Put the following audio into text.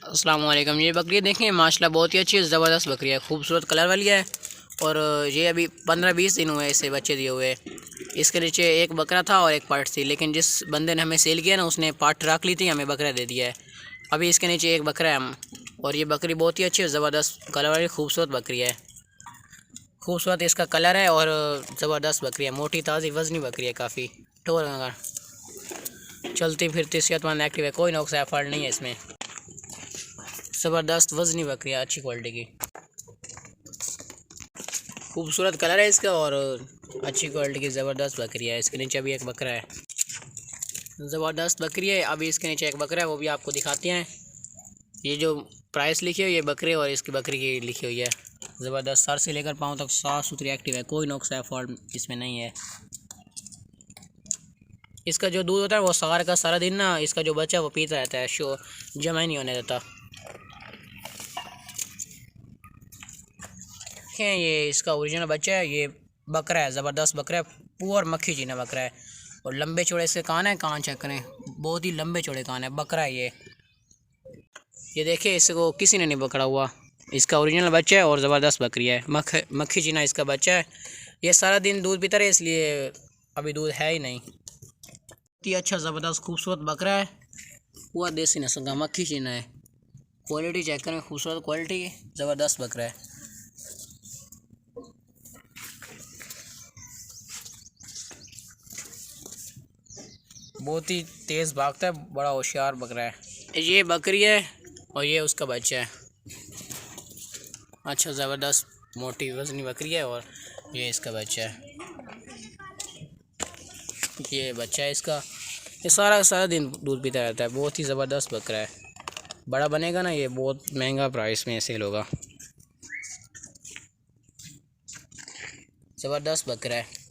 अस्सलाम वालेकुम। ये बकरी देखें माशाल्लाह बहुत ही अच्छी ज़बरदस्त बकरी है, खूबसूरत कलर वाली है। और ये अभी 15-20 दिन हुए इसे बच्चे दिए हुए। इसके नीचे एक बकरा था और एक पाठ थी, लेकिन जिस बंदे ने हमें सेल किया ना उसने पाठ रख ली थी, हमें बकरा दे दिया है। अभी इसके नीचे एक बकरा है और ये बकरी बहुत ही अच्छी ज़बरदस्त कलर वाली खूबसूरत बकरी है। खूबसूरत इसका कलर है और ज़बरदस्त बकरी है, मोटी ताज़ी वज़नी बकरी है, काफ़ी ठोर चलती फिरती सेहतमंद एक्टिव है, कोई नुकसान फल नहीं है इसमें। ज़बरदस्त वज़नी बकरी है, अच्छी क्वालिटी की, खूबसूरत कलर है इसका और अच्छी क्वालिटी की ज़बरदस्त बकरी है। इसके नीचे अभी एक बकरा है, ज़बरदस्त बकरी है। अभी इसके नीचे एक बकरा है, वो भी आपको दिखाते हैं। ये जो प्राइस लिखी हुई है बकरे और इसकी बकरी की लिखी हुई है। ज़बरदस्त सर से लेकर पाँव तक साफ़ सुथरी एक्टिव है, कोई नुकसान फॉल्ट इसमें नहीं है। इसका जो दूध होता है वो सारा दिन ना इसका जो बच्चा वो पीता रहता है, शो जमा ही नहीं होने देता। देखें ये इसका ओरिजिनल बच्चा है, ये बकरा है, ज़बरदस्त बकरा है, पुअर मक्खी जीना बकरा है। और लंबे चौड़े इसके कान है, कान चेक करें, बहुत ही लंबे चौड़े कान है, बकरा है ये देखिए इसको किसी ने नहीं पकड़ा हुआ। इसका ओरिजिनल बच्चा है और ज़बरदस्त बकरी है, मक्खी जीना इसका बच्चा है। ये सारा दिन दूध पीता रहे, इसलिए अभी दूध है ही नहीं। बहुत ही अच्छा ज़बरदस्त खूबसूरत बकरा है, पूरा देसी नस्ल का मक्खी जीना है। क्वालिटी चेक करें, खूबसूरत क्वालिटी, ज़बरदस्त बकरा है। बहुत ही तेज़ भागता है, बड़ा होशियार बकरा है। ये बकरी है और ये उसका बच्चा है। अच्छा ज़बरदस्त मोटी वज़नी बकरी है और ये इसका बच्चा है, ये बच्चा है इसका। ये सारा दिन दूध पीता रहता है, बहुत ही ज़बरदस्त बकरा है। बड़ा बनेगा ना ये बहुत महंगा प्राइस में सेल होगा। ज़बरदस्त बकरा है।